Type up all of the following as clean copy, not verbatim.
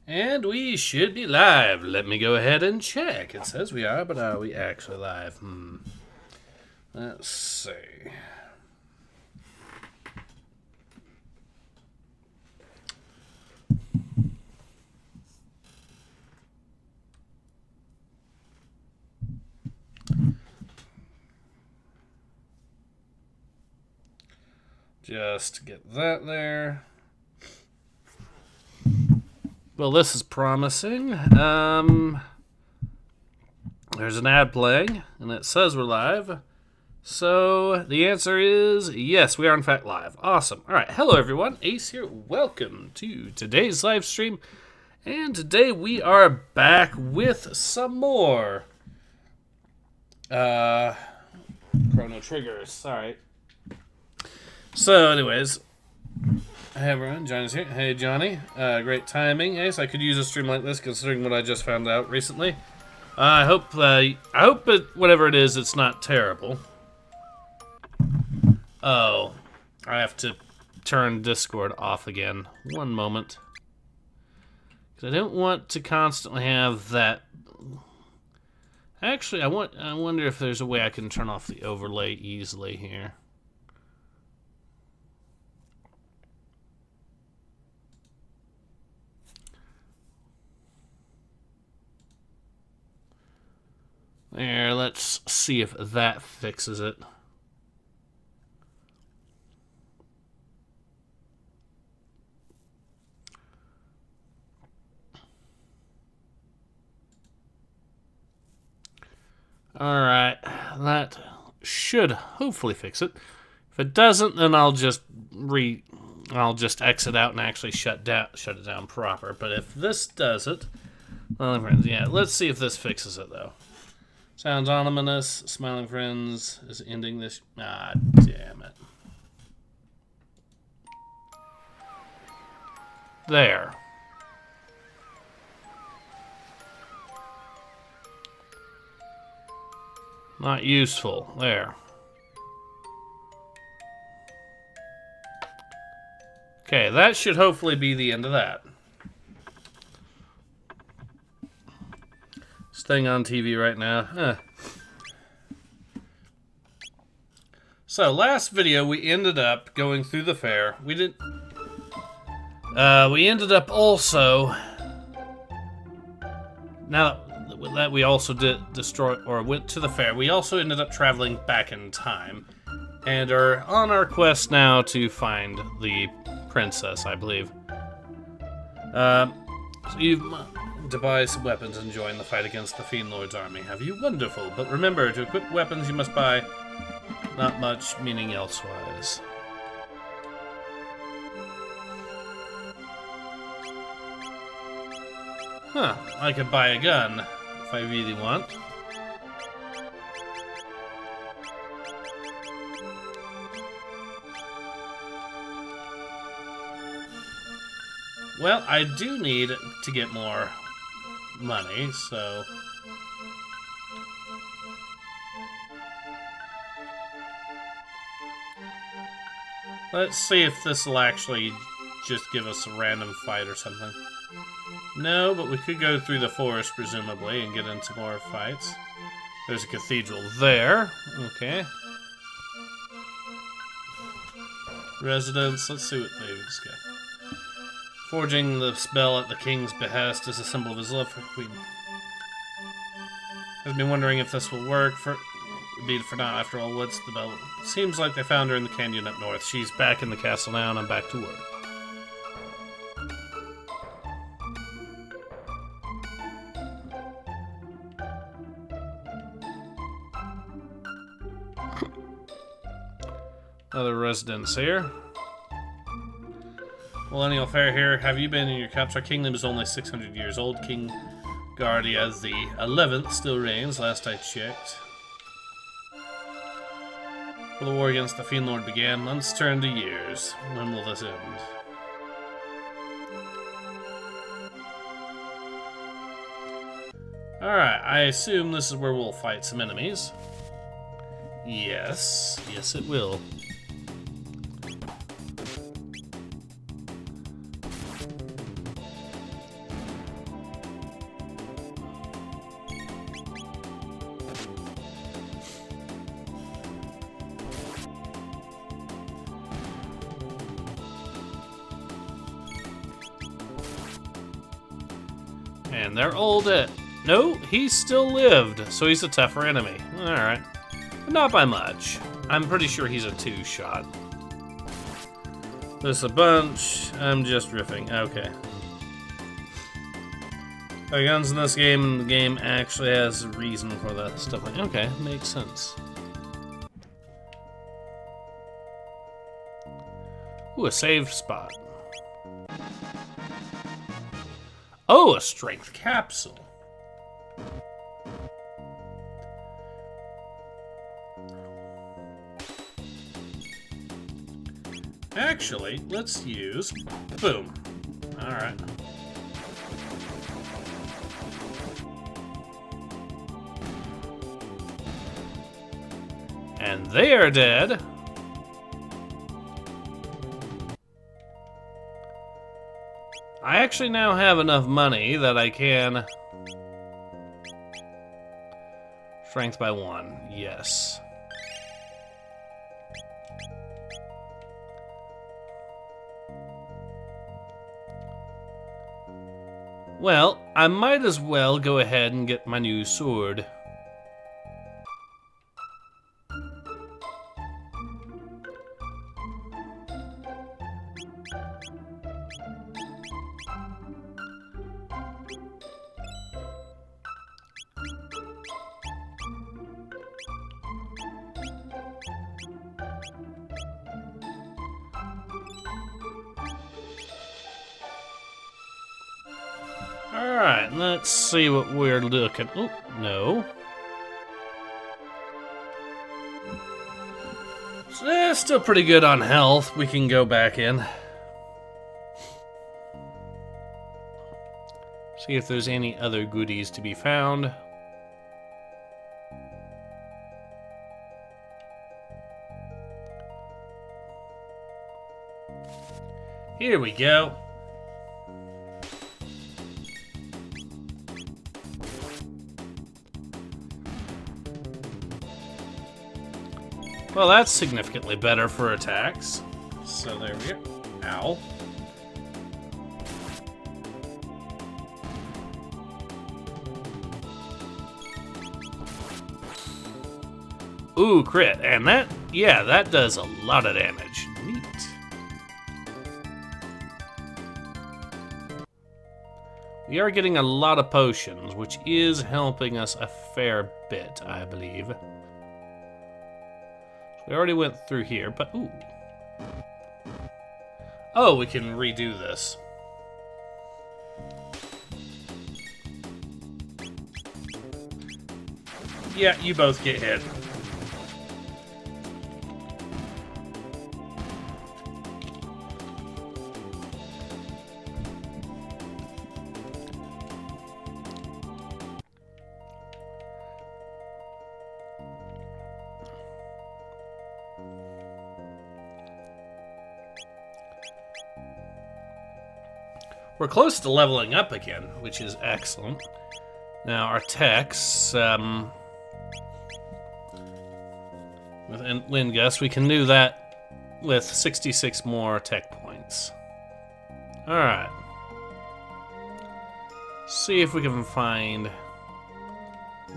And we should be live. Let me go ahead and check. It says we are, but are we actually live? Let's see. Just get that there. Well, this is promising. There's an ad playing, and it says we're live. So the answer is yes, we are in fact live. Awesome. All right. Hello, everyone. Ace here. Welcome to today's live stream. And today we are back with some more Chrono triggers. Sorry. So, anyways. Hey everyone, Johnny's here. Hey Johnny, great timing, Ace. I could use a stream like this considering what I just found out recently. I hope whatever it is, it's not terrible. Oh, I have to turn Discord off again. One moment, because I don't want to constantly have that. Actually, I wonder if there's a way I can turn off the overlay easily here. There, let's see if that fixes it. Alright, that should hopefully fix it. If it doesn't, then I'll just exit out and actually shut it down proper. But if this does it, well, friends, yeah, let's see if this fixes it though. Sounds ominous. Smiling Friends is ending this. Ah, damn it. There. Not useful. There. Okay, that should hopefully be the end of that. Thing on TV right now. So last video we ended up going through the fair. We ended up also, now that we also did went to the fair, we also ended up traveling back in time and are on our quest now to find the princess, I believe. So you've devise weapons and join the fight against the Fiend Lord's army. Have you? Wonderful. But remember, to equip weapons you must buy not much, meaning elsewise. Huh. I could buy a gun if I really want. Well, I do need to get more money, so let's see if this will actually just give us a random fight or something. No, but we could go through the forest presumably and get into more fights. There's a cathedral there. Okay. Residence. Let's see what they've got. Forging the spell at the king's behest is a symbol of his love for Queen. I've been wondering if this will work. Be for now, after all, what's the bell? Seems like they found her in the canyon up north. She's back in the castle now, and I'm back to work. Another residence here. Millennial Fair here. Have you been in your caps? Our kingdom is only 600 years old. King Guardia the 11th still reigns, last I checked. When the war against the Fiend Lord began, months turned to years. When will this end? Alright, I assume this is where we'll fight some enemies. Yes. Yes, it will. And they're all dead. No, he still lived, so he's a tougher enemy. Alright. But not by much. I'm pretty sure he's a 2-shot. There's a bunch. I'm just riffing. Okay. There are guns in this game, and the game actually has a reason for that stuff. Okay, makes sense. Ooh, a save spot. Oh, a strength capsule. Actually, let's use... Boom. Alright. And they are dead. I actually now have enough money that I can... Strength by 1, yes. Well, I might as well go ahead and get my new sword. Alright, let's see what we're looking... Oh, no. So they're still pretty good on health. We can go back in. See if there's any other goodies to be found. Here we go. Well, that's significantly better for attacks. So there we go. Ow. Ooh, crit. And that, yeah, that does a lot of damage. Neat. We are getting a lot of potions, which is helping us a fair bit, I believe. We already went through here, but ooh. Oh, we can redo this. Yeah, you both get hit. We're close to leveling up again, which is excellent. Now, our techs, with Windgust, we can do that with 66 more tech points. Alright. See if we can find...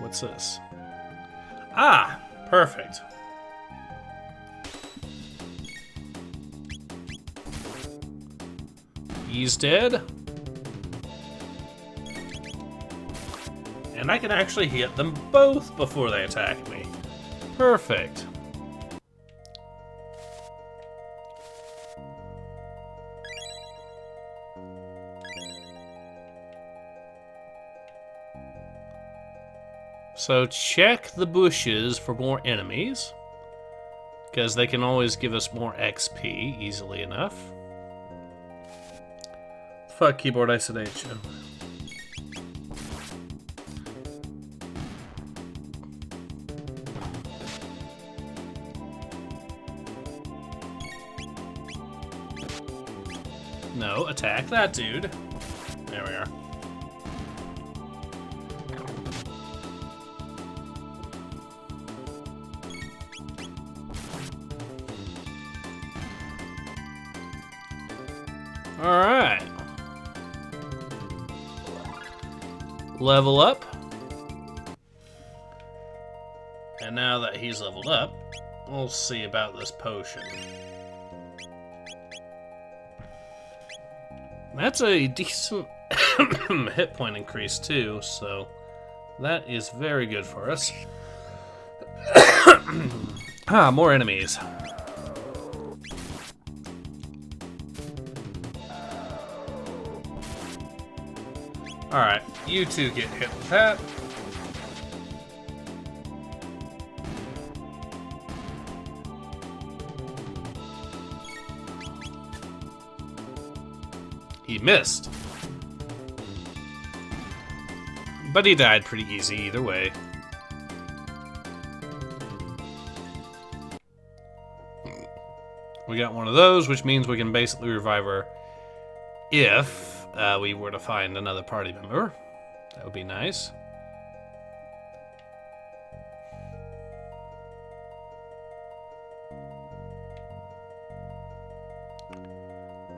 What's this? Ah! Perfect. He's dead. And I can actually hit them both before they attack me. Perfect. So check the bushes for more enemies, because they can always give us more XP easily enough. Fuck keyboard, I said H. No, attack that dude. There we are. All right. level up. And now that he's leveled up, we'll see about this potion. That's a decent hit point increase too, so that is very good for us. Ah, more enemies. Alright, you two get hit with that. He missed. But he died pretty easy either way. We got one of those, which means we can basically revive her if we were to find another party member. That would be nice.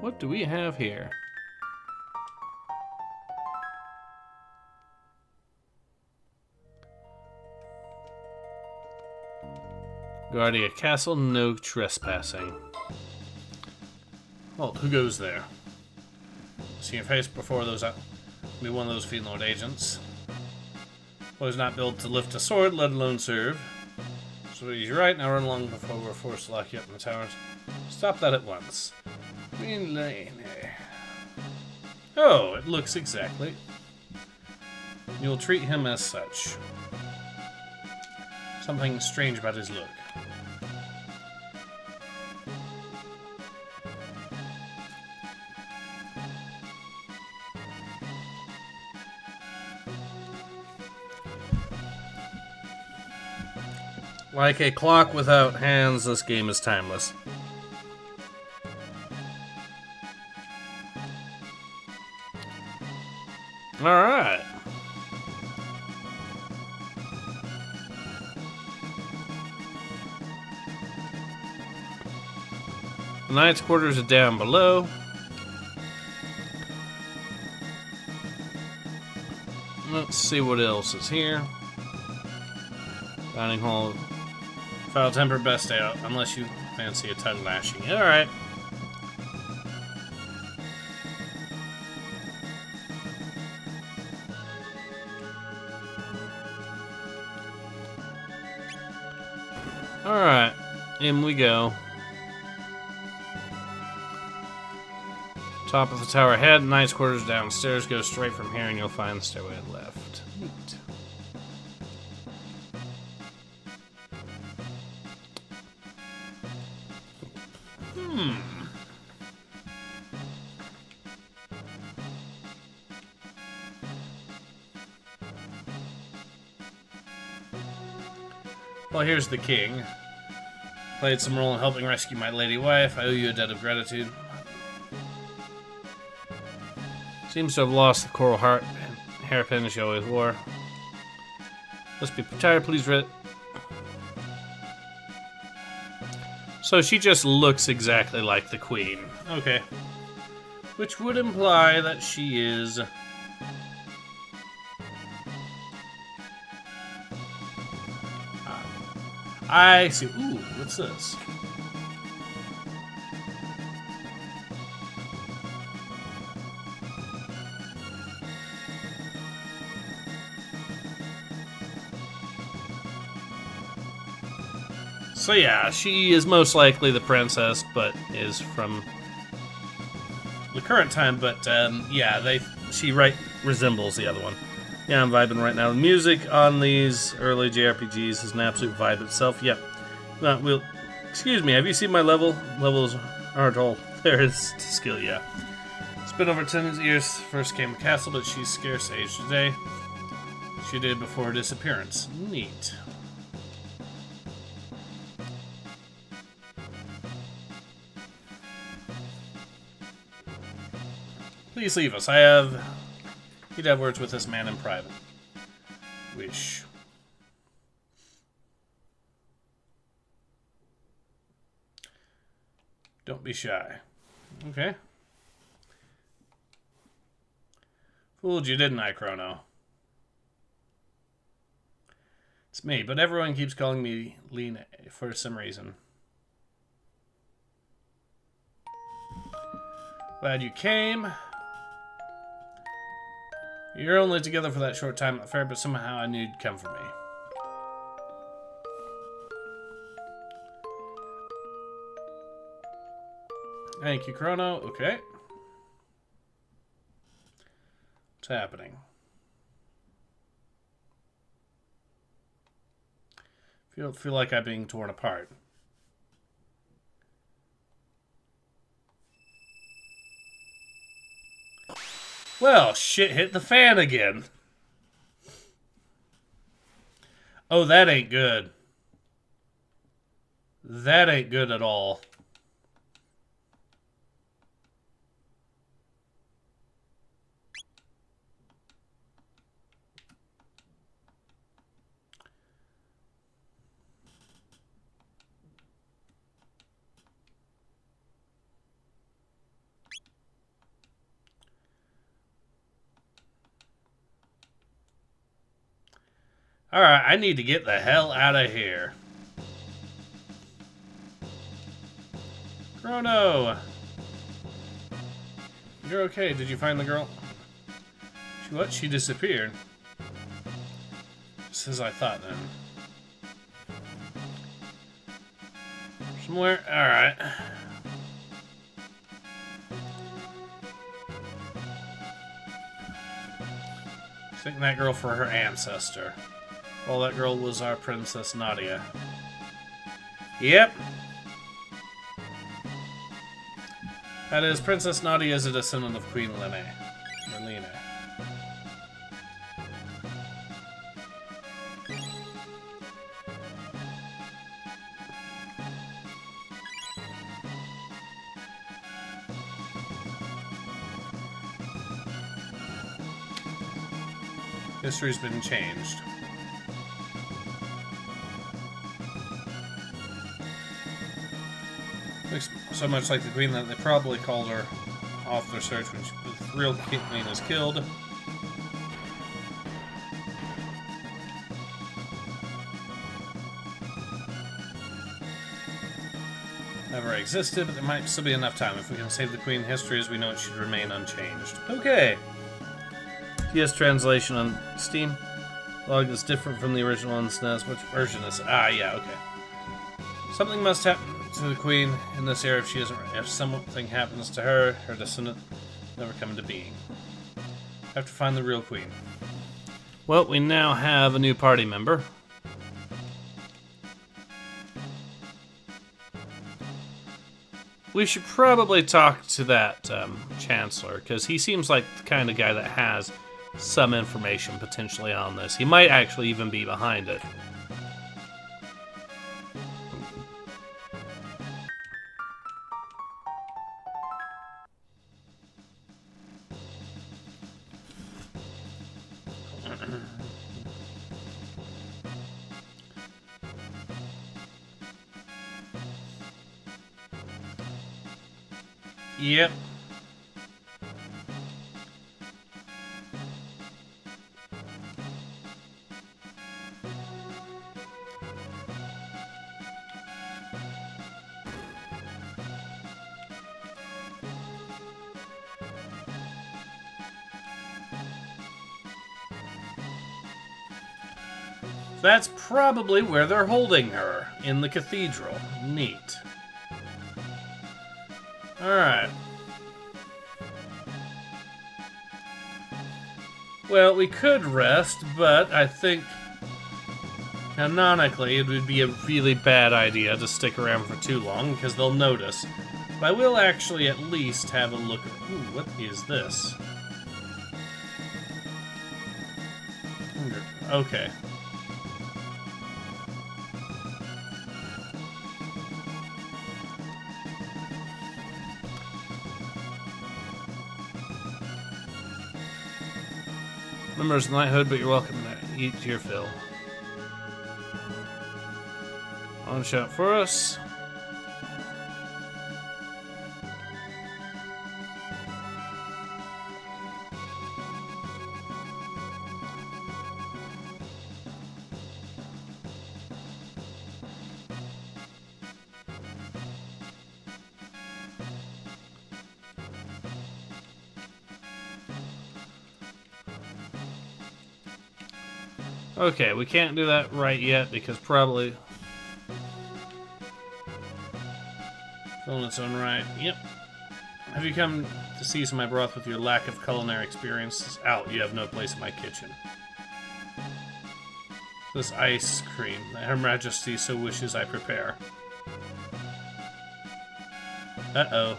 What do we have here? Guarding a castle, no trespassing. Well, who goes there? See your face before those out. Be one of those Fiend Lord agents. Was not built to lift a sword, let alone serve. So you're right, now run along before we're forced to lock you up in the towers. Stop that at once. Oh, it looks exactly. You'll treat him as such. Something strange about his look. Like a clock without hands, this game is timeless. Alright. The Knight's quarters are down below. Let's see what else is here. Dining hall. Foul temper, best stay out, unless you fancy a tongue lashing. Alright. Alright. In we go. Top of the tower ahead, Knight's quarters downstairs. Go straight from here and you'll find the stairway left. Neat. Well, here's the king. Played some role in helping rescue my lady wife. I owe you a debt of gratitude. Seems to have lost the coral hairpin she always wore. Must be tired, please read it. So she just looks exactly like the queen. Okay. Which would imply that she is... I see. Ooh, what's this? So yeah, she is most likely the princess, but is from the current time. But yeah, she resembles the other one. Yeah, I'm vibing right now. The music on these early JRPGs is an absolute vibe itself. Yep. Excuse me, have you seen my level? Levels aren't all there is to skill, yeah. It's been over 10 years since first came to castle, but she's scarce aged today. She did before her disappearance. Neat. Please leave us. He'd have words with this man in private. Wish. Don't be shy. Okay. Fooled you, didn't I, Chrono? It's me, but everyone keeps calling me Lena for some reason. Glad you came. You're only together for that short time at the fair, but somehow I knew you'd come for me. Thank you, Chrono. Okay. What's happening? Feel like I'm being torn apart. Well, shit hit the fan again. Oh, that ain't good. That ain't good at all. Alright, I need to get the hell out of here. Chrono! You're okay. Did you find the girl? What? She disappeared? Just as I thought then. Somewhere? Alright. Taking that girl for her ancestor. Well, that girl was our Princess Nadia. Yep. That is, Princess Nadia is a descendant of Queen Lene. Or Lene. History's been changed. Looks so much like the Queen that they probably called her off their search when the real Queen is killed. Never existed, but there might still be enough time. If we can save the Queen, history as we know it should remain unchanged. Okay. TS translation on Steam. Log is different from the original on SNES. Which version is it? Ah, yeah, okay. Something must happen to the Queen in this era if something happens to her, her descendant never come into being. Have to find the real Queen. Well, we now have a new party member. We should probably talk to that Chancellor, because he seems like the kind of guy that has some information potentially on this. He might actually even be behind it. Yep. That's probably where they're holding her, in the cathedral. Neat. Alright. Well, we could rest, but I think canonically it would be a really bad idea to stick around for too long, because they'll notice. But I will actually at least have a look at... Ooh, what is this? Okay. Members of the Knighthood, but you're welcome to eat your fill. On shout for us. Okay, we can't do that right yet because probably... on its own right. Yep. Have you come to season my broth with your lack of culinary experience? Out, you have no place in my kitchen. This ice cream that Her Majesty so wishes I prepare. Uh-oh.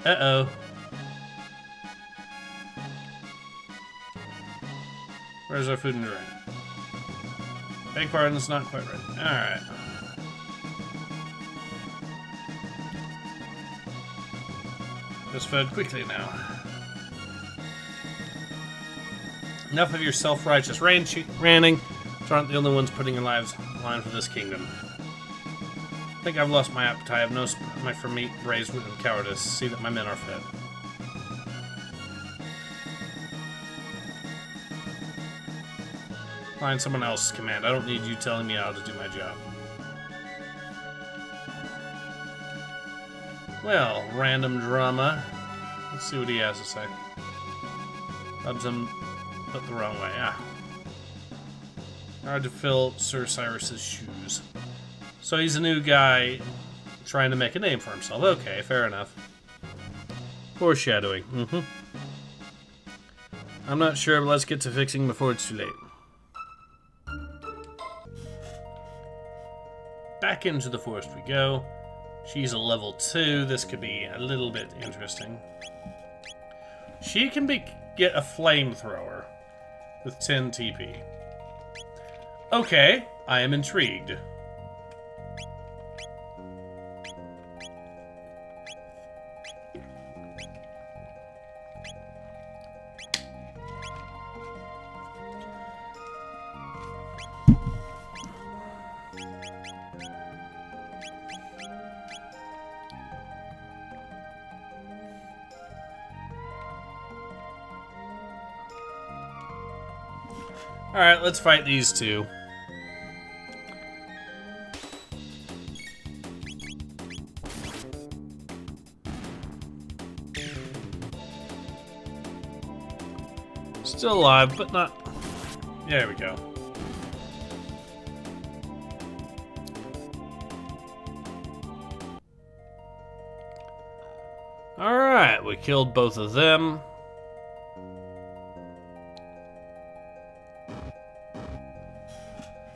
Uh-oh. Where's our food and drink? Beg pardon, it's not quite ready. Alright. Just fed quickly now. Enough of your self-righteous ranting. You aren't the only ones putting your lives on the line for this kingdom. I think I've lost my appetite. I have no stomach for meat raised with cowardice. See that my men are fed. Find someone else's command. I don't need you telling me how to do my job. Well, random drama. Let's see what he has to say. Rubs him put the wrong way. Ah. Hard to fill Sir Cyrus's shoes. So he's a new guy trying to make a name for himself. Okay, fair enough. Foreshadowing. I'm not sure, but let's get to fixing before it's too late. Back into the forest we go. She's a level 2. This could be a little bit interesting. She can get a flamethrower with 10 TP. Okay, I am intrigued. Alright, let's fight these two. Still alive, but not... There we go. Alright, we killed both of them.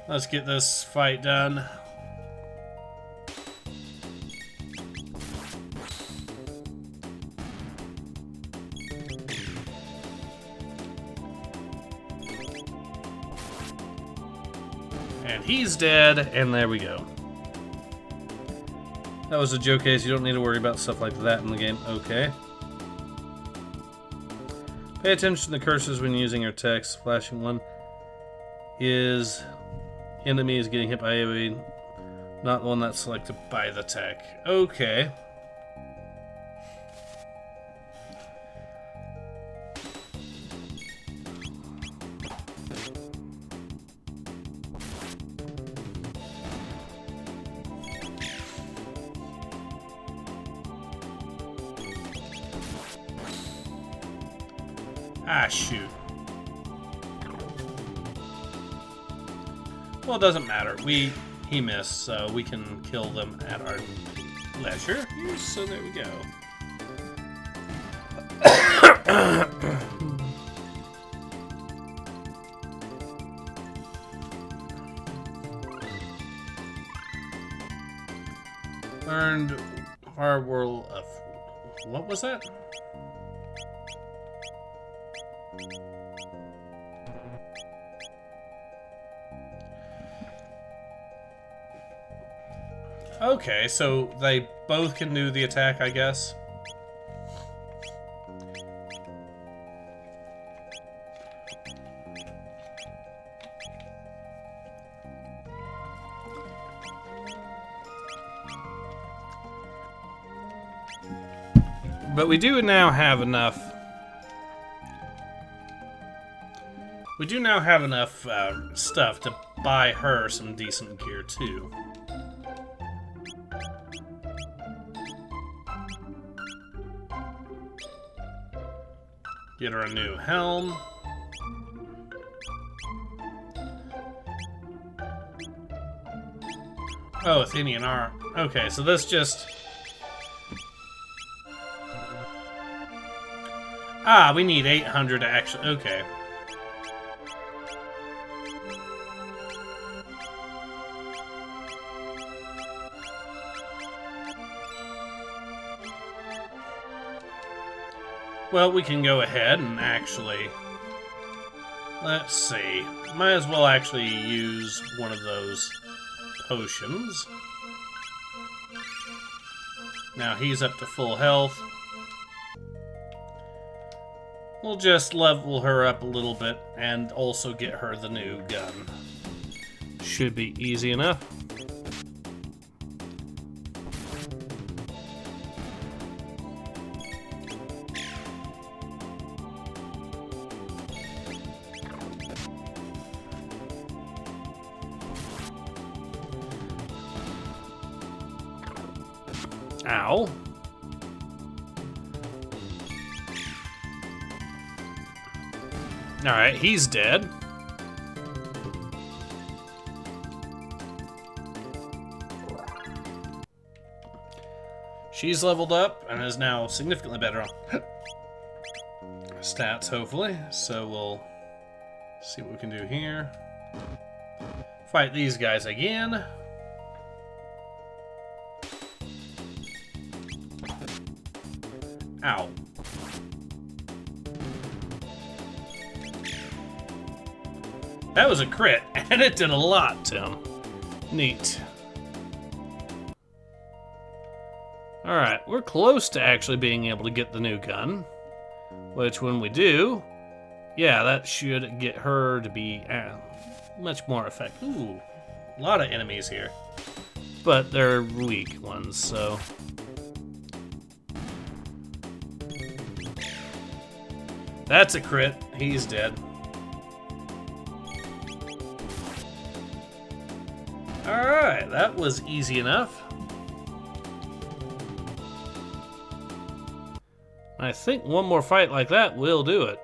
Let's get this fight done. And he's dead, and there we go. That was a joke case. You don't need to worry about stuff like that in the game. Okay. Pay attention to the curses when using your text. Flashing one is... enemy is getting hit by AoE, not one that's selected by the tech. Okay. Ah, shoot. Well, it doesn't matter. He missed, so we can kill them at our leisure. So there we go. Learned our world of... What was that? Okay, so they both can do the attack, I guess. But we do now have enough... We do now have enough stuff to buy her some decent gear, too. Get her a new helm. Oh, Athenian art. Okay, so this just... Ah, we need 800 to actually... Okay. Well, we can go ahead and actually... Let's see. Might as well actually use one of those potions. Now he's up to full health. We'll just level her up a little bit and also get her the new gun. Should be easy enough. Ow. Alright, he's dead. She's leveled up and is now significantly better on stats, hopefully. So we'll see what we can do here. Fight these guys again. Ow. That was a crit, and it did a lot to him. Neat. Alright, we're close to actually being able to get the new gun. Which, when we do, yeah, that should get her to be much more effective. Ooh, a lot of enemies here. But they're weak ones, so... That's a crit. He's dead. Alright, that was easy enough. I think one more fight like that will do it.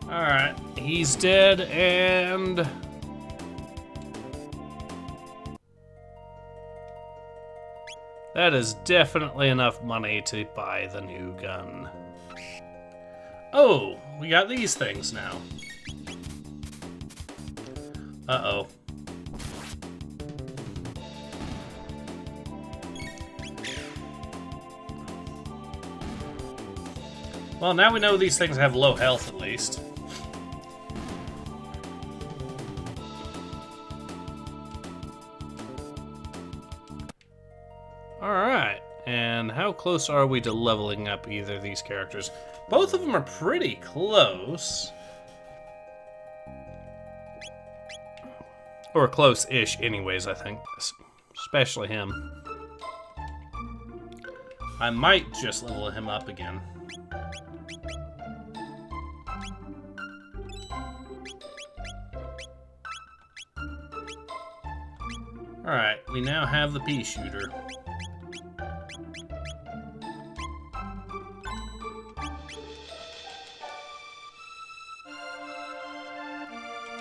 Alright, he's dead, and... that is definitely enough money to buy the new gun. Oh, we got these things now. Uh-oh. Well, now we know these things have low health, at least. Alright, and how close are we to leveling up either of these characters? Both of them are pretty close. Or close-ish anyways, I think. Especially him. I might just level him up again. Alright, we now have the pea shooter.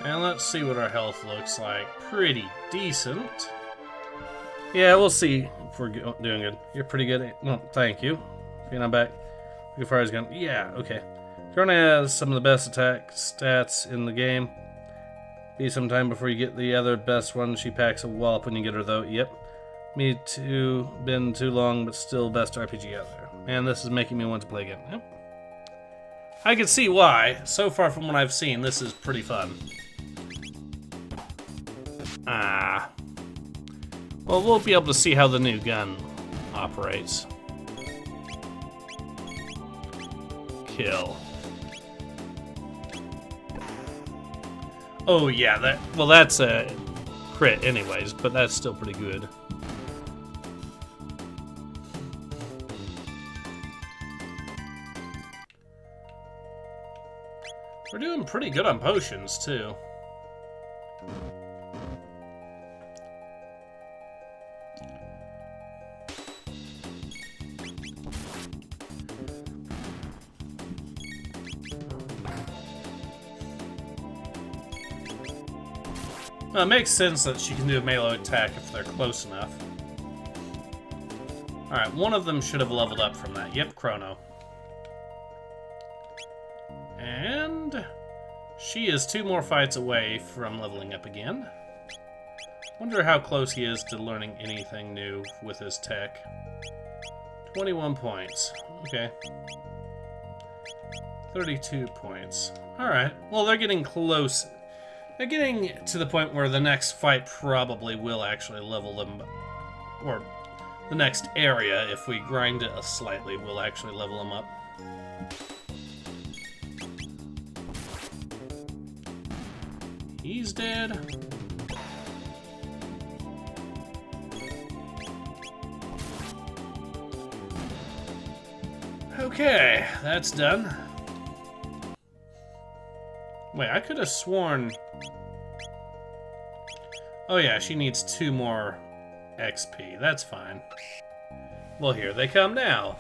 And let's see what our health looks like. Pretty decent. Yeah, we'll see if we're doing good. You're pretty good. Well, thank you. Okay, I'm back. As far as gun. Yeah, okay. Chrono has some of the best attack stats in the game. Be some time before you get the other best one. She packs a wallop when you get her, though. Yep. Me too. Been too long, but still best RPG out there. Man, this is making me want to play again. Yep. I can see why. So far from what I've seen, this is pretty fun. Ah. Well, we'll be able to see how the new gun operates. Kill. Oh yeah, that's a crit anyways, but that's still pretty good. We're doing pretty good on potions, too. Well, it makes sense that she can do a melee attack if they're close enough. Alright, one of them should have leveled up from that. Yep, Chrono. And she is 2 more fights away from leveling up again. Wonder how close he is to learning anything new with his tech. 21 points. Okay. 32 points. Alright, well, they're getting close. They're getting to the point where the next fight probably will actually level them, or the next area, if we grind it slightly, will actually level them up. He's dead. Okay, that's done. Wait, I could have sworn... Oh yeah, she needs 2 more XP. That's fine. Well, here they come now.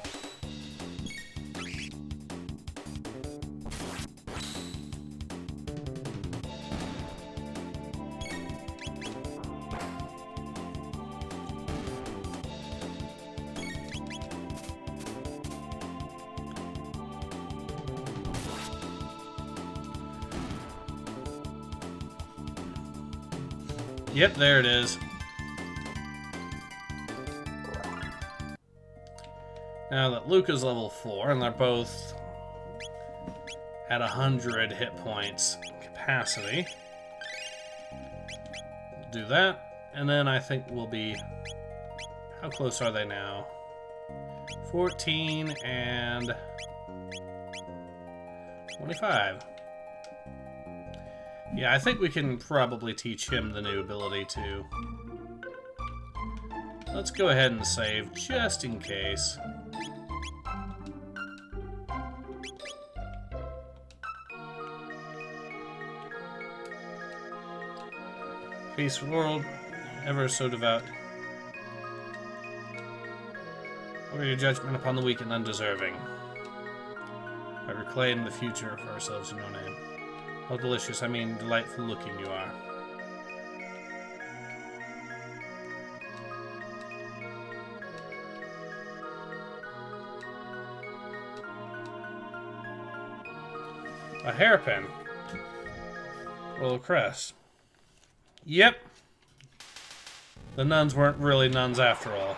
Yep, there it is. Now that Luca's level 4, and they're both at 100 hit points capacity, we'll do that, and then I think we'll be... How close are they now? 14 and 25. Yeah, I think we can probably teach him the new ability too. Let's go ahead and save, just in case. Peace world, ever so devout. Order your judgment upon the weak and undeserving. I reclaim the future for ourselves in your name. How delicious, I mean delightful looking you are. A hairpin. Royal crest. Yep. The nuns weren't really nuns after all.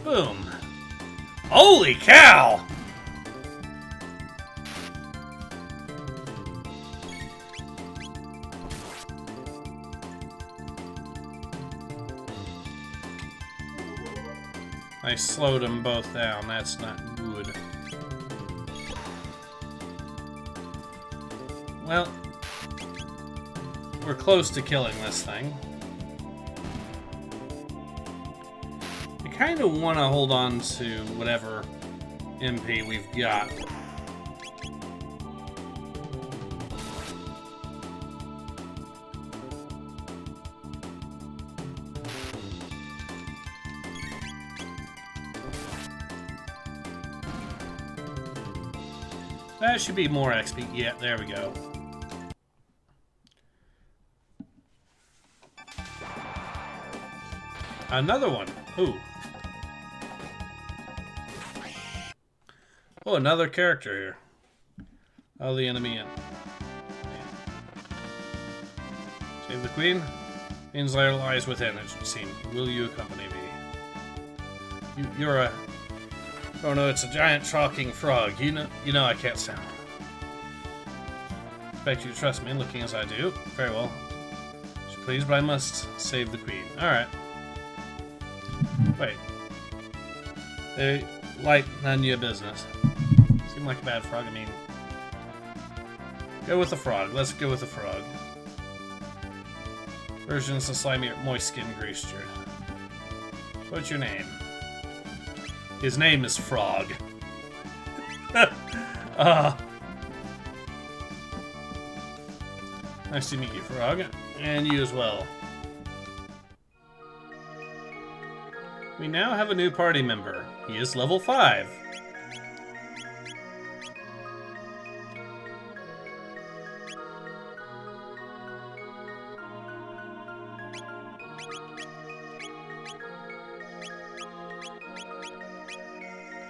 Boom. Holy cow! I slowed them both down. That's not good. Well, we're close to killing this thing. I kind of want to hold on to whatever MP we've got. That should be more XP. Yeah, there we go. Another one. Ooh. Oh, another character here. Oh, the enemy in. Save the queen. Queen's lair lies within, it should seem. Will you accompany me? You're a... Oh no, it's a giant talking frog. You know I can't sound. Expect you to trust me, looking as I do. Very well. Please, but I must save the queen. Alright. Wait. They like none of your business. Seem like a bad frog, I mean. Go with the frog. Let's go with the frog. Version's a slimy, moist skin greaser. What's your name? His name is Frog. Nice to meet you, Frog. And you as well. We now have a new party member. He is level 5.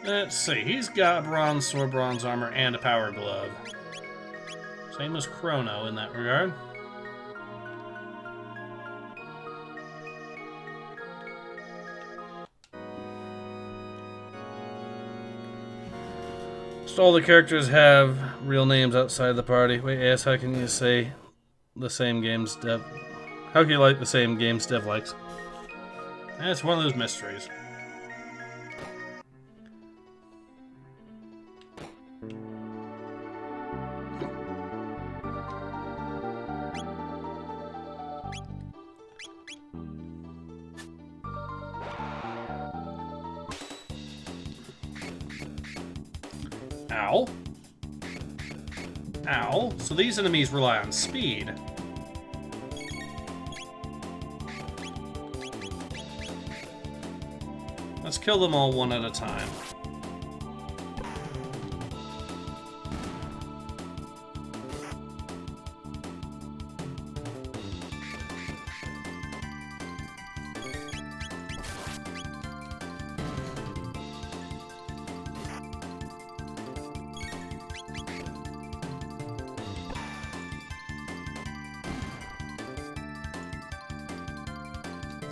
Let's see, he's got a bronze sword, bronze armor, and a power glove. Same as Chrono in that regard. So all the characters have real names outside the party. Wait, yes, how can you say the same games dev? How can you like the same games dev likes? That's one of those mysteries. Ow. Ow. So these enemies rely on speed. Let's kill them all one at a time.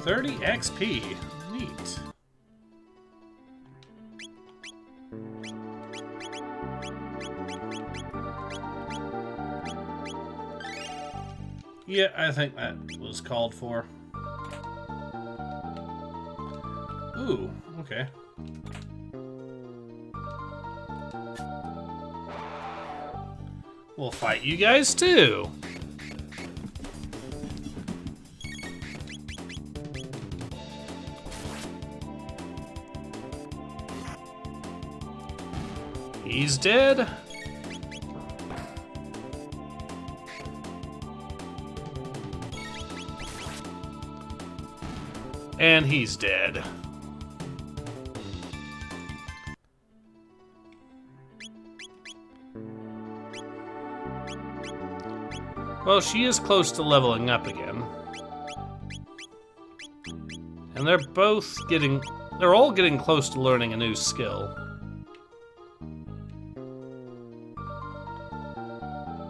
$30 XP. Neat. Yeah, I think that was called for. Ooh, okay. We'll fight you guys too. He's dead. And he's dead. Well, she is close to leveling up again. And they're all getting close to learning a new skill.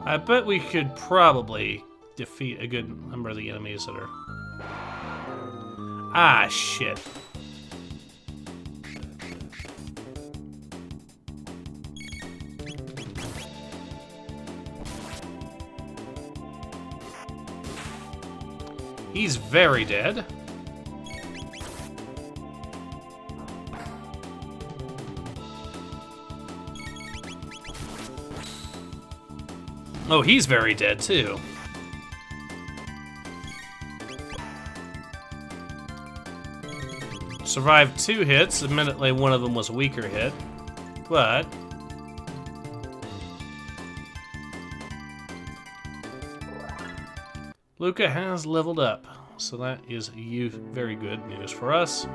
I bet we could probably defeat a good number of the enemies that are... Ah, shit. He's very dead. Oh, he's very dead, too. Survived 2 hits. Admittedly, one of them was a weaker hit. But... Luca has leveled up. So that is very good news for us.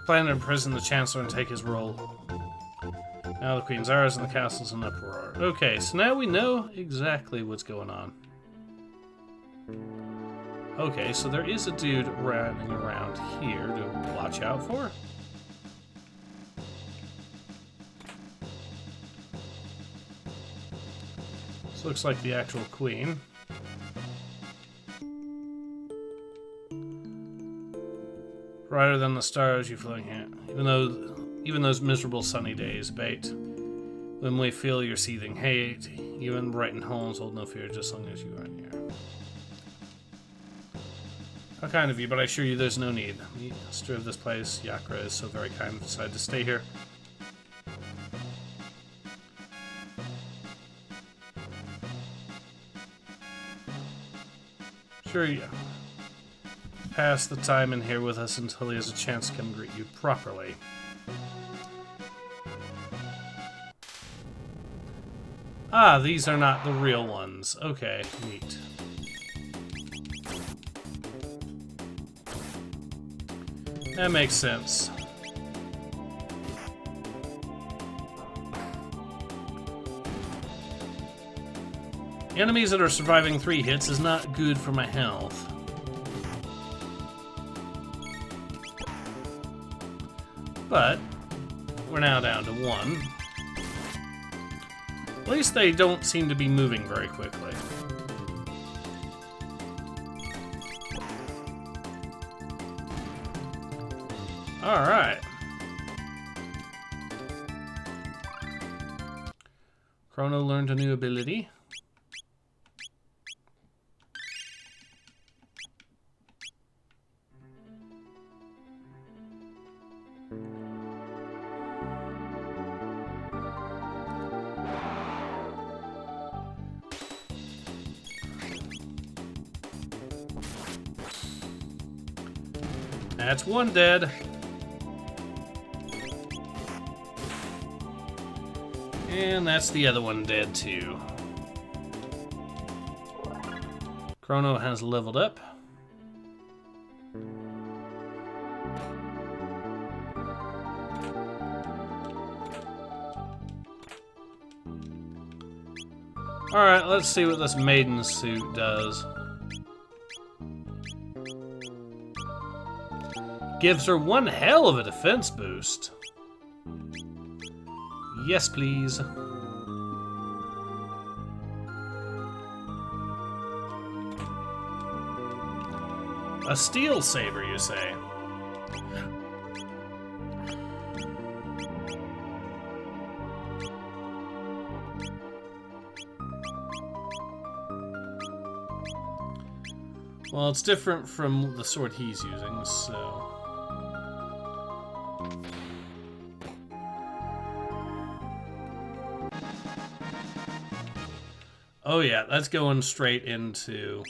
Plan to imprison the Chancellor and take his role. Now the Queen's ours and the castle's in uproar. Okay, so now we know exactly what's going on. Okay, so there is a dude running around here to watch out for. This looks like the actual queen. Brighter than the stars you floating here. Even those miserable sunny days bait. When we feel your seething hate, even brightened homes hold no fear just as long as you are near. How kind of you, but I assure you there's no need. Master of this place, Yakra, is so very kind and decided to stay here. Sure, yeah. Pass the time in here with us until he has a chance to come greet you properly. Ah, these are not the real ones. Okay, neat. That makes sense. Enemies that are surviving 3 hits is not good for my health. But we're now down to 1. At least they don't seem to be moving very quickly. Alright. Chrono learned a new ability. That's 1 dead. And that's the other one dead too. Chrono has leveled up. Alright, let's see what this maiden suit does. Gives her 1 hell of a defense boost. Yes, please. A steel saber, you say? Well, it's different from the sword he's using, so... Oh yeah, that's going straight into...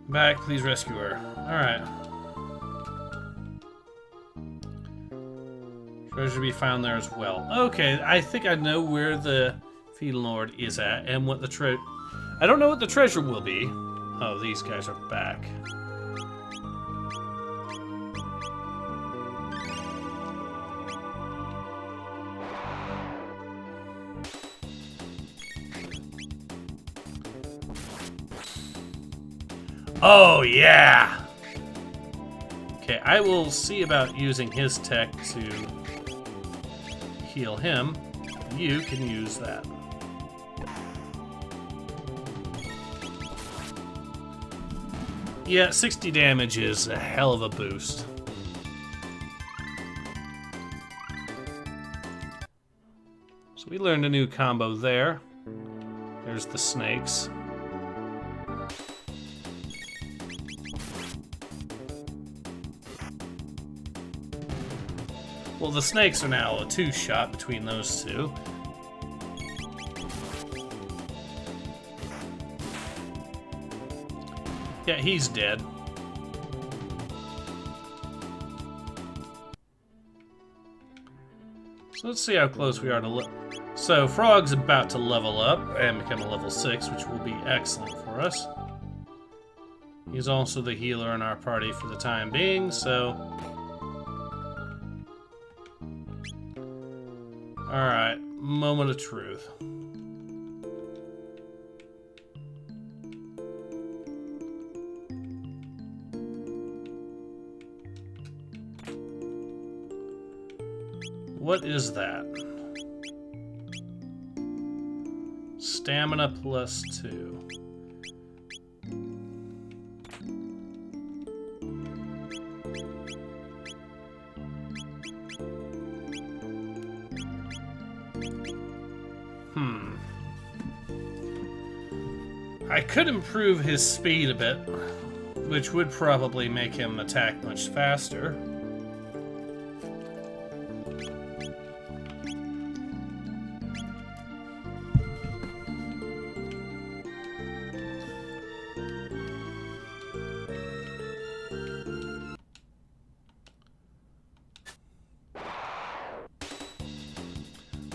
Back, please rescue her. Alright. Treasure to be found there as well. Okay, I think I know where the Feudal Lord is at and what the I don't know what the treasure will be. Oh, these guys are back. Oh, yeah! Okay, I will see about using his tech to heal him. You can use that. Yeah, 60 damage is a hell of a boost. So we learned a new combo there. There's the snakes. Well, the snakes are now a 2-shot between those two. Yeah, he's dead. So let's see how close we are to So Frog's about to level up and become a level 6, which will be excellent for us. He's also the healer in our party for the time being, so... Alright, moment of truth. What is that? Stamina +2. I could improve his speed a bit, which would probably make him attack much faster.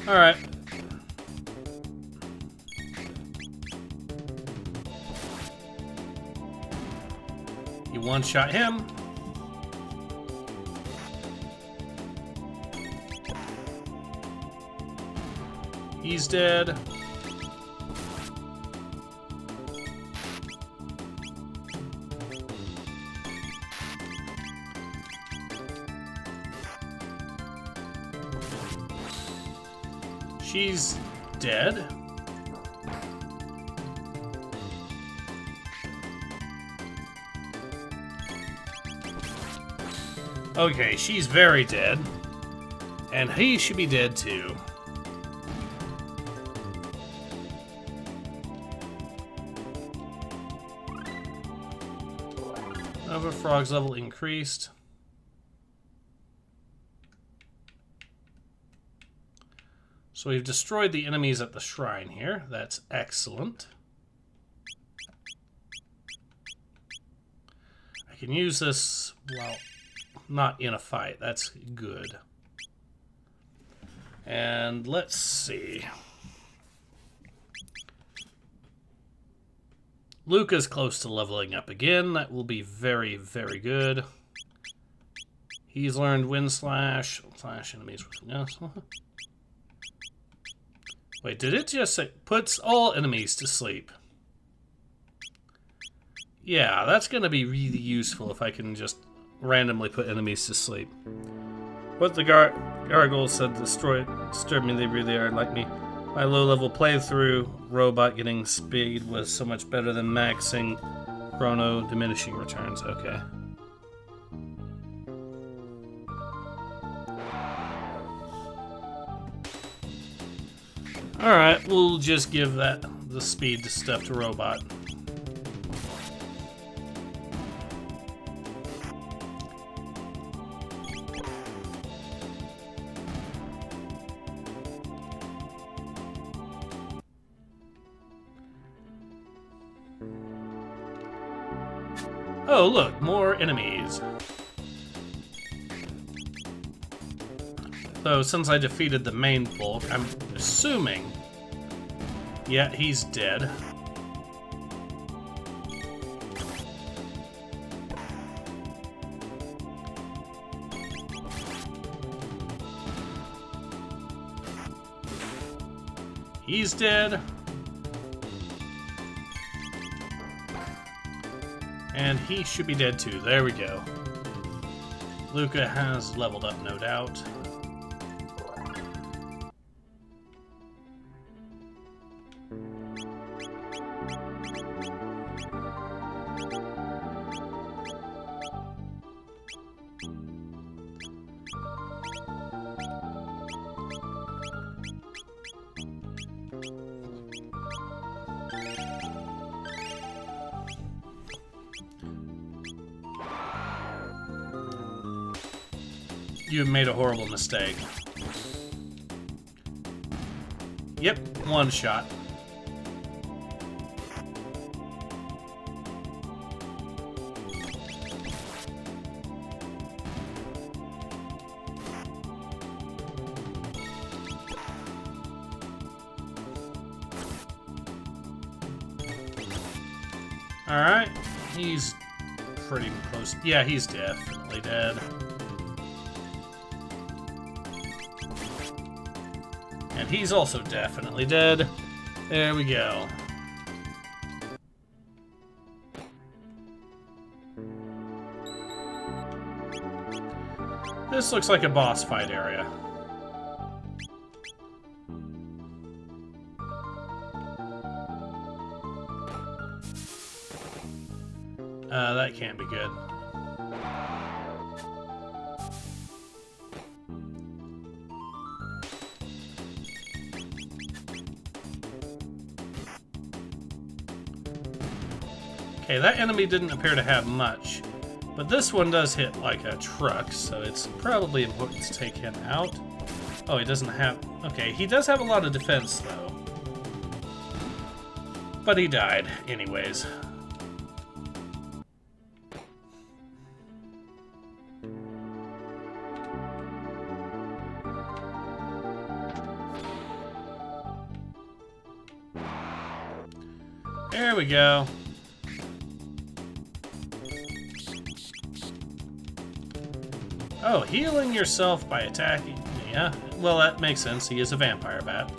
All right. You one-shot him. He's dead. She's dead. Okay, she's very dead. And he should be dead too. Another frog's level increased. So we've destroyed the enemies at the shrine here. That's excellent. I can use this while not in a fight. That's good. And let's see. Luca's close to leveling up again. That will be very, very good. He's learned Wind Slash. Slash enemies with... No. Wait, did it just say puts all enemies to sleep? Yeah, that's going to be really useful if I can just randomly put enemies to sleep. What the gargoyle said disturbed me, they really are like me. My low-level playthrough robot getting speed was so much better than maxing Chrono diminishing returns. Okay. Alright, we'll just give that the speed to stuff to robot. Oh, look, more enemies. Though, since I defeated the main bulk, I'm assuming... Yeah, he's dead. He's dead. And he should be dead too. There we go. Luca has leveled up, no doubt. You have made a horrible mistake. Yep, one shot. Alright, he's pretty close. Yeah, he's definitely dead. And he's also definitely dead. There we go. This looks like a boss fight area. That can't be good. Okay, that enemy didn't appear to have much, but this one does hit like a truck, so it's probably important to take him out. Oh, he doesn't have... Okay, he does have a lot of defense, though. But he died, anyways. There we go. Oh, healing yourself by attacking. Yeah, well, that makes sense. He is a vampire bat.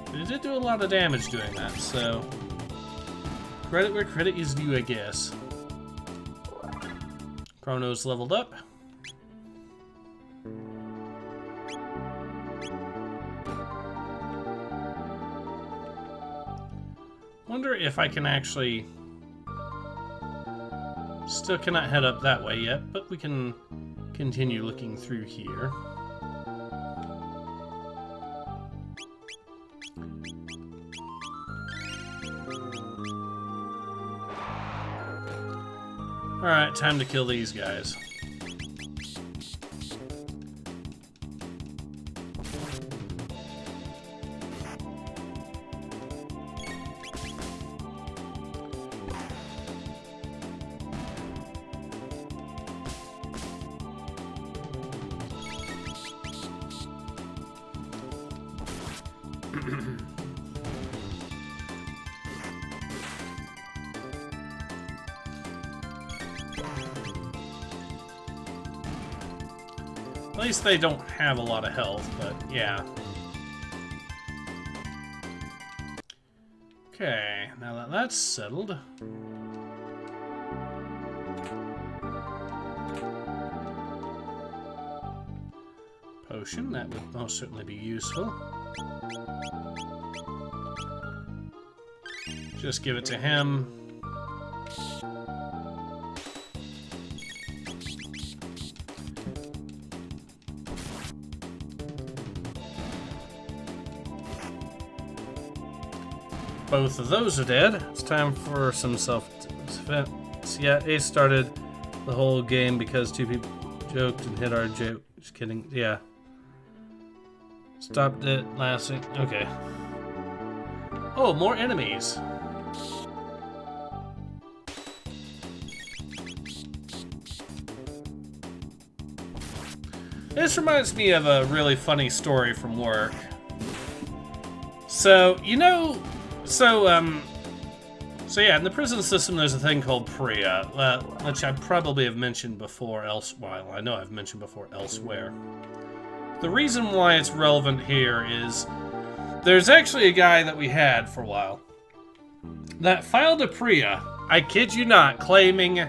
But it did do a lot of damage doing that, so... Credit where credit is due, I guess. Chrono's leveled up. Wonder if I can actually... Still cannot head up that way yet, but we can continue looking through here. Alright, time to kill these guys. At least they don't have a lot of health, but yeah. Okay, now that that's settled. Potion, that would most certainly be useful. Just give it to him. Both of those are dead. It's time for some self-defense. Yeah, Ace started the whole game because two people joked and hit our joke. Just kidding. Yeah. Stopped it last week. Okay. Oh, more enemies. This reminds me of a really funny story from work. So, you know... So yeah, in the prison system there's a thing called PRIA, which I probably have mentioned before elsewhere. Well, I know I've mentioned before elsewhere. The reason why it's relevant here is there's actually a guy that we had for a while that filed a PRIA, I kid you not, claiming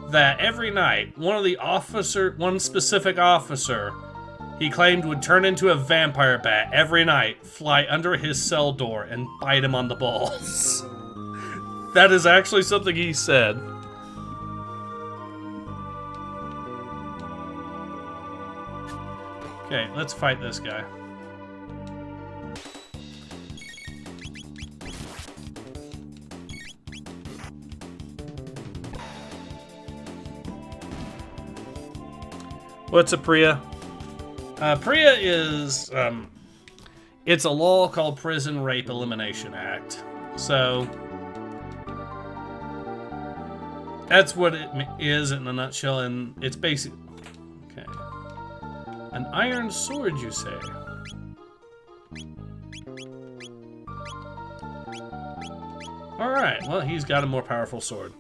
that every night one specific officer he claimed would turn into a vampire bat every night, fly under his cell door, and bite him on the balls. That is actually something he said. Okay, let's fight this guy. What's a PRIA? PRIA is, it's a law called Prison Rape Elimination Act. So, that's what it is in a nutshell, and it's basic. Okay. An iron sword, you say? Alright, well, he's got a more powerful sword.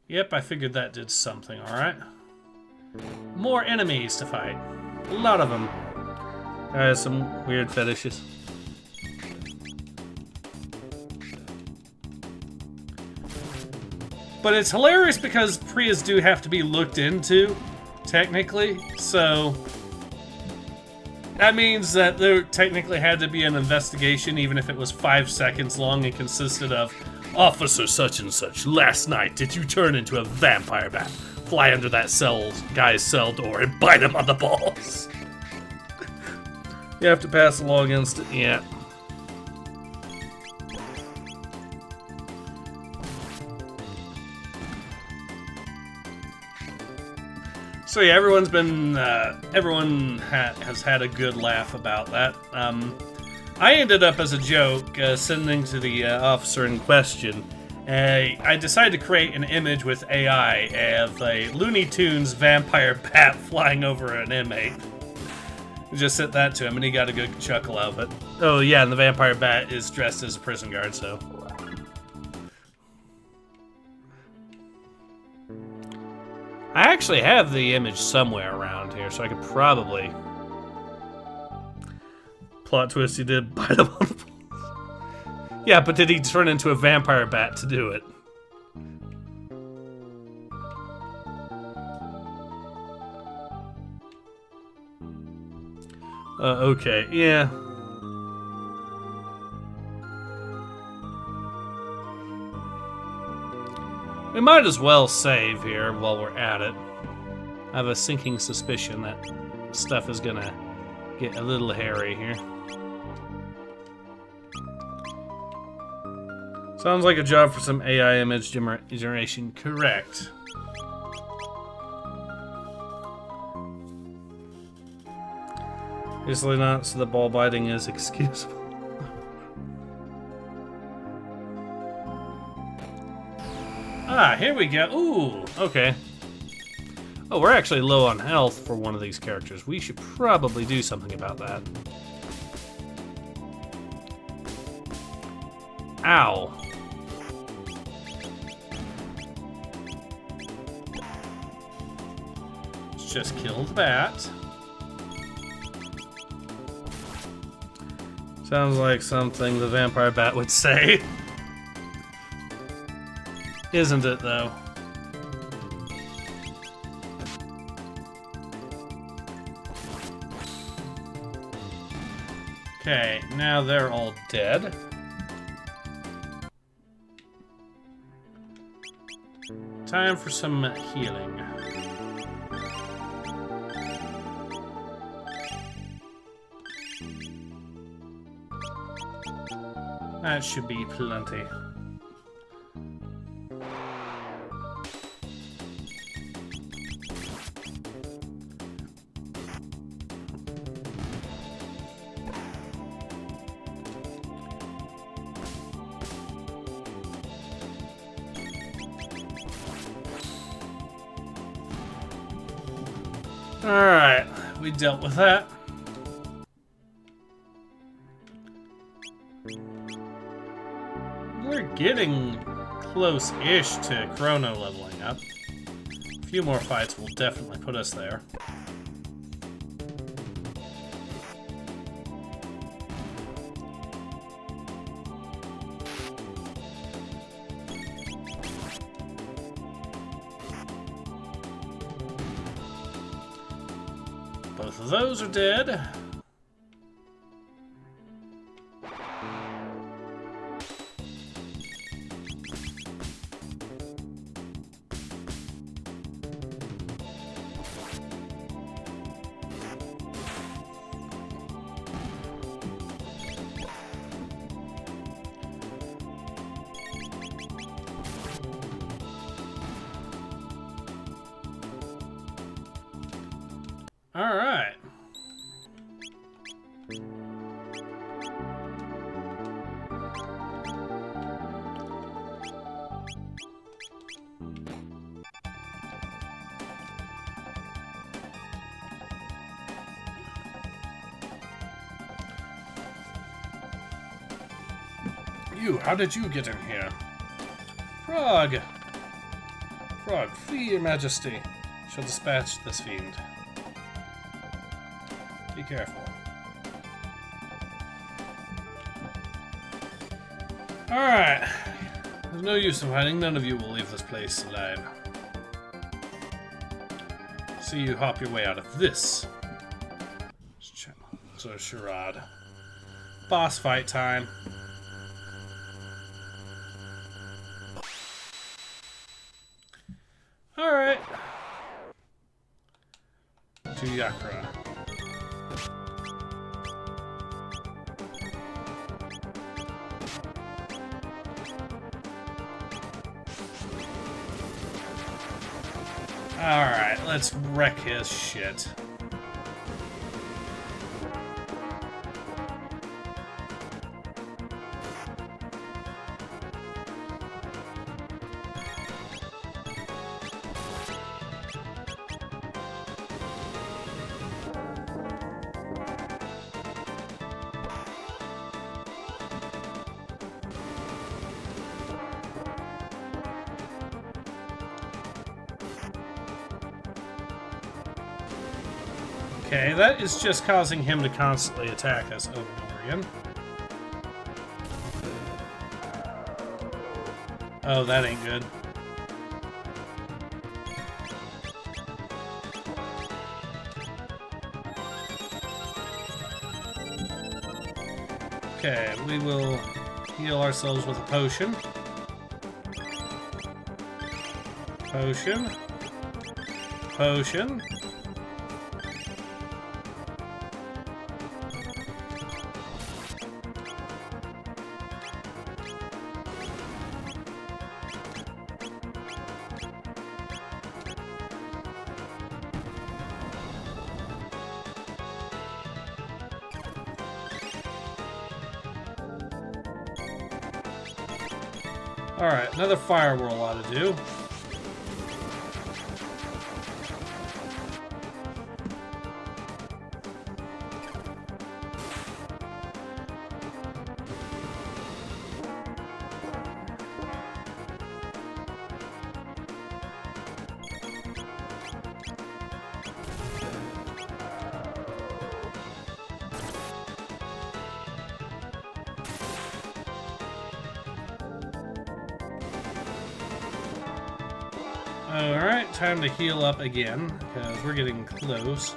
Yep, I figured that did something, alright. More enemies to fight. A lot of them. Some weird fetishes. But it's hilarious because Prias do have to be looked into, technically. So that means that there technically had to be an investigation, even if it was 5 seconds long and consisted of, Officer such and such, last night did you turn into a vampire bat? Fly under that guy's cell door and bite him on the balls. You have to pass the law against it, yeah. So yeah, everyone's been, everyone has had a good laugh about that. I ended up, as a joke, sending to the officer in question, I decided to create an image with AI of a Looney Tunes vampire bat flying over an inmate. Just sent that to him, and he got a good chuckle out of it. Oh yeah, and the vampire bat is dressed as a prison guard, so... I actually have the image somewhere around here, so I could probably... Plot twist, he did bite him on the balls. Yeah, but did he turn into a vampire bat to do it? Okay, yeah. We might as well save here while we're at it. I have a sinking suspicion that stuff is gonna get a little hairy here. Sounds like a job for some AI image generation. Correct. Obviously not, so the ball biting is excusable. Ah, here we go. Ooh, okay. Oh, we're actually low on health for one of these characters. We should probably do something about that. Ow. Let's just kill the bat. Sounds like something the vampire bat would say. Isn't it, though? Okay, now they're all dead. Time for some healing. That should be plenty. Alright, we dealt with that. We're getting close-ish to Chrono leveling up. A few more fights will definitely put us there. Both of those are dead. All right. You, how did you get in here? Frog! Frog, flee, your majesty. Shall dispatch this fiend. Be careful. Alright. There's no use in hiding. None of you will leave this place alive. See you hop your way out of this. So, charade. Boss fight time. Alright. To Yakra. Alright, let's wreck his shit. Okay, that is just causing him to constantly attack us over and over again. Oh, that ain't good. Okay, we will heal ourselves with a potion. Potion. Potion. Alright, another fire whirl ought to do. Alright, time to heal up again, because we're getting close.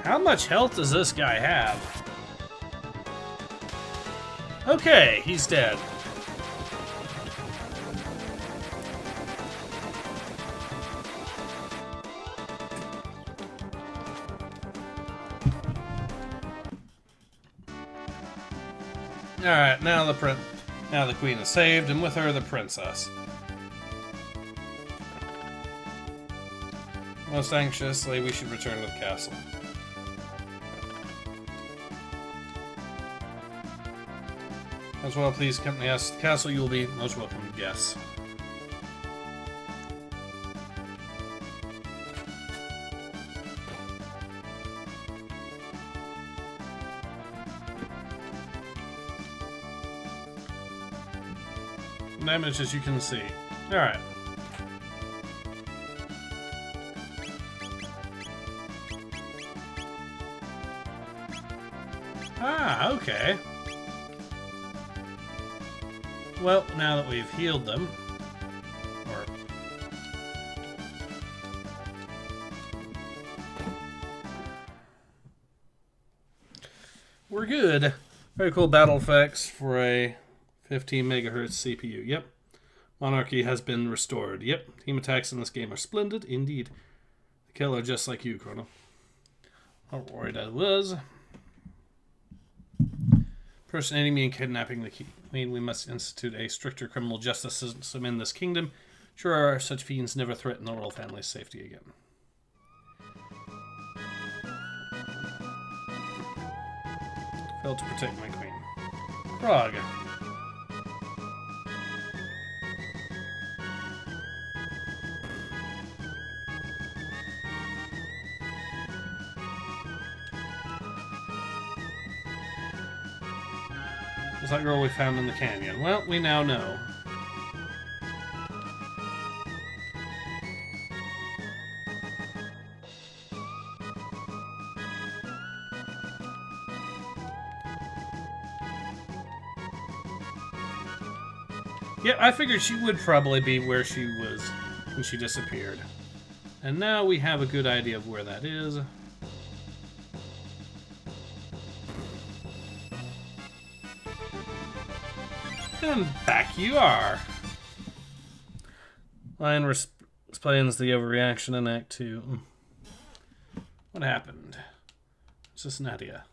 How much health does this guy have? Okay, he's dead. Alright, now the queen is saved, and with her the princess. Most anxiously, we should return to the castle. As well, please accompany us to the castle. You will be most welcome guests. Damage, as you can see. Alright. Ah, okay. Well, now that we've healed them, we're good. Very cool battle effects for a 15 megahertz CPU. Yep. Monarchy has been restored. Yep. Team attacks in this game are splendid indeed. The killer just like you, Chrono. Not worried I was. Personating me and kidnapping the queen, we must institute a stricter criminal justice system in this kingdom. Sure, such fiends never threaten the royal family's safety again. Failed to protect my queen. Frog. Just that girl we found in the canyon. Well, we now know. Yeah, I figured she would probably be where she was when she disappeared. And now we have a good idea of where that is. And back you are. Lion explains the overreaction in Act 2. What happened? It's just Nadia.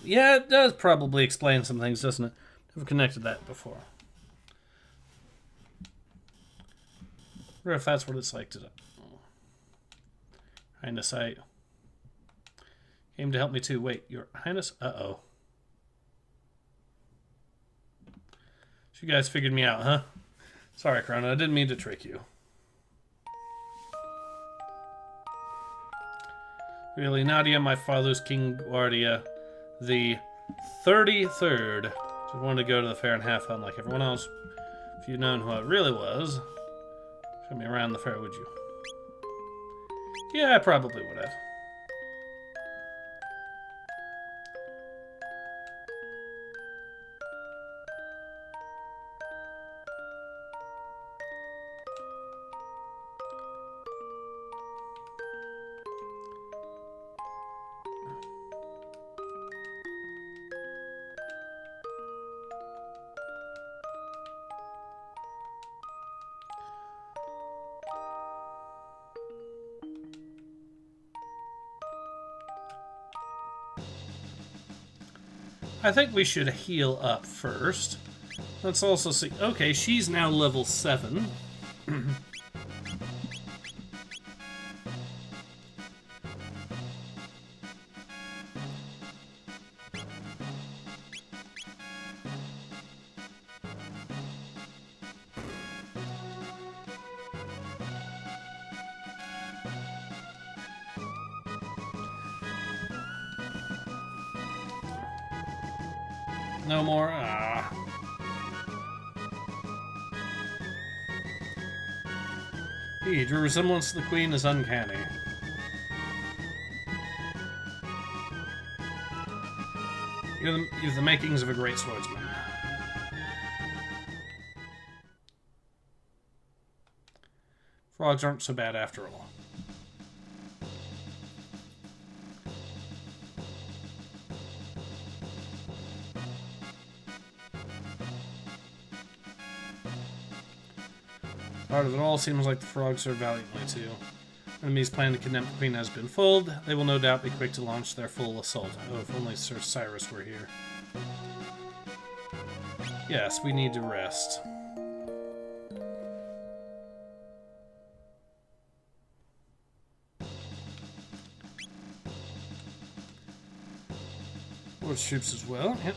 Yeah, it does probably explain some things, doesn't it? Never connected that before. I wonder if that's what it's like today. Highness, I came to help me too. Wait, Your Highness? Uh-oh. So you guys figured me out, huh? Sorry, Chrono, I didn't mean to trick you. Really, Nadia, my father's King Guardia, the 33rd. So I wanted to go to the fair and have fun like everyone else. If you'd known who I really was, show me around the fair, would you? Yeah, I probably would have. I think we should heal up first. Let's also see. Okay, she's now level 7. No more. Ah. Indeed, your resemblance to the Queen is uncanny. You have the makings of a great swordsman. Frogs aren't so bad after all. Part of it all seems like the frogs serve valiantly too. Enemies plan to kidnap the Queen has been foiled. They will no doubt be quick to launch their full assault. Oh, if only Sir Cyrus were here. Yes, we need to rest. Lord's troops as well. Yep.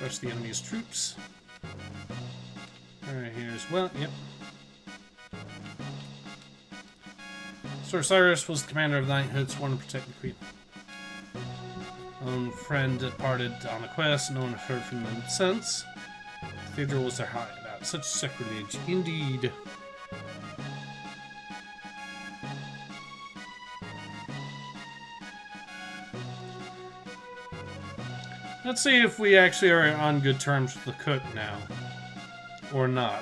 Rush the enemy's troops. Alright, here as well. Yep. Sir Cyrus was the commander of the knighthood, sworn to protect the Queen. Own friend departed on a quest. No one heard from them since. The cathedral was their hideout. Such sacrilege, indeed. Let's see if we actually are on good terms with the cook now. Or not.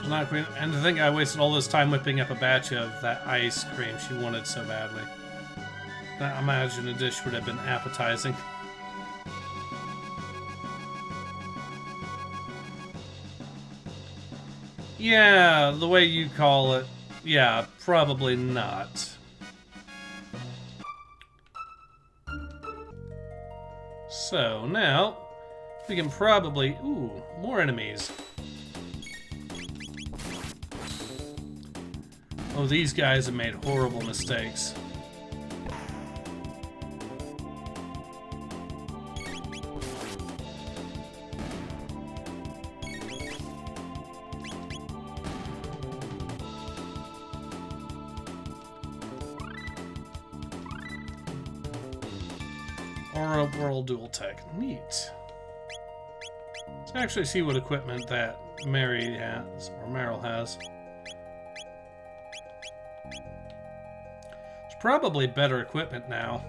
Not Queen. And to think I wasted all this time whipping up a batch of that ice cream she wanted so badly. I imagine a dish would have been appetizing. Yeah, the way you call it. Yeah, probably not. So now we can probably... Ooh, more enemies. Oh, these guys have made horrible mistakes. Or World Dual Tech. Neat. Let's actually see what equipment that Mary has, or Meryl has. It's probably better equipment now.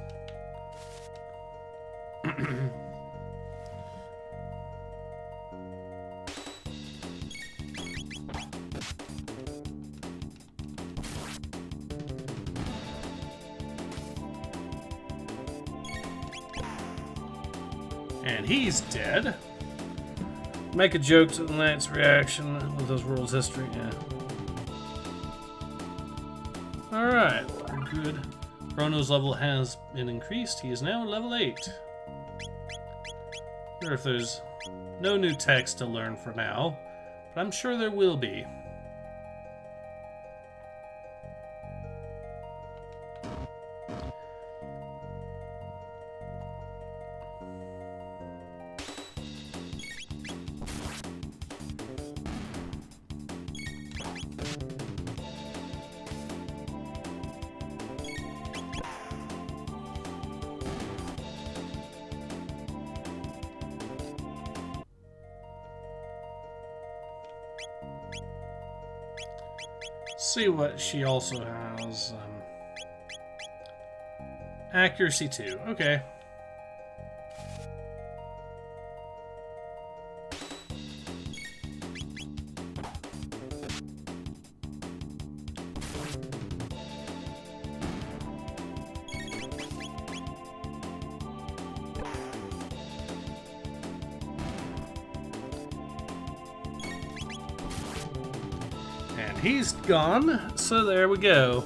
And he's dead. Make a joke to the Knight's reaction with those rules history. Yeah. Alright, we're good. Chrono's level has been increased. He is now level 8. Sure if there's no new text to learn for now, but I'm sure there will be. See what she also has. Accuracy 2. Okay. He's gone, so there we go.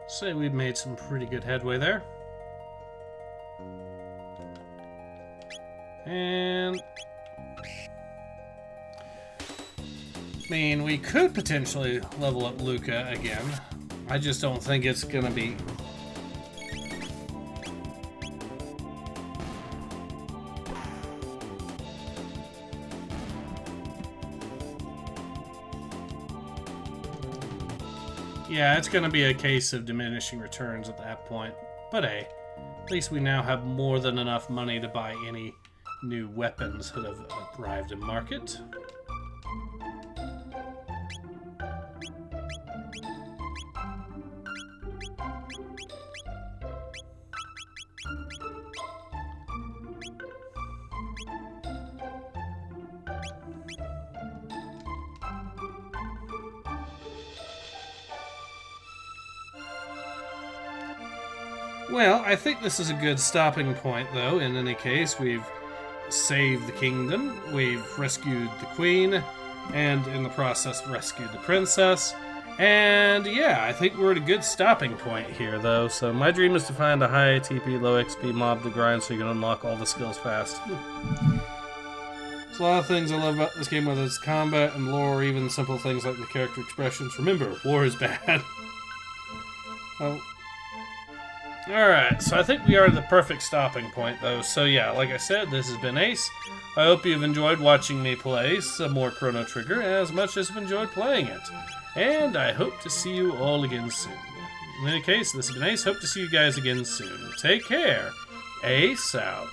Say we've made some pretty good headway there. And I mean, we could potentially level up Luca again. I just don't think it's gonna be... Yeah, it's going to be a case of diminishing returns at that point. But hey, at least we now have more than enough money to buy any new weapons that have arrived in market. Well, I think this is a good stopping point, though. In any case, we've saved the kingdom, we've rescued the queen, and in the process rescued the princess. And yeah, I think we're at a good stopping point here, though. So my dream is to find a high TP, low XP mob to grind so you can unlock all the skills fast. There's a lot of things I love about this game, whether it's combat and lore, or even simple things like the character expressions. Remember, war is bad. Well, alright, so I think we are at the perfect stopping point, though. So yeah, like I said, this has been Ace. I hope you've enjoyed watching me play some more Chrono Trigger as much as you've enjoyed playing it. And I hope to see you all again soon. In any case, this has been Ace. Hope to see you guys again soon. Take care. Ace out.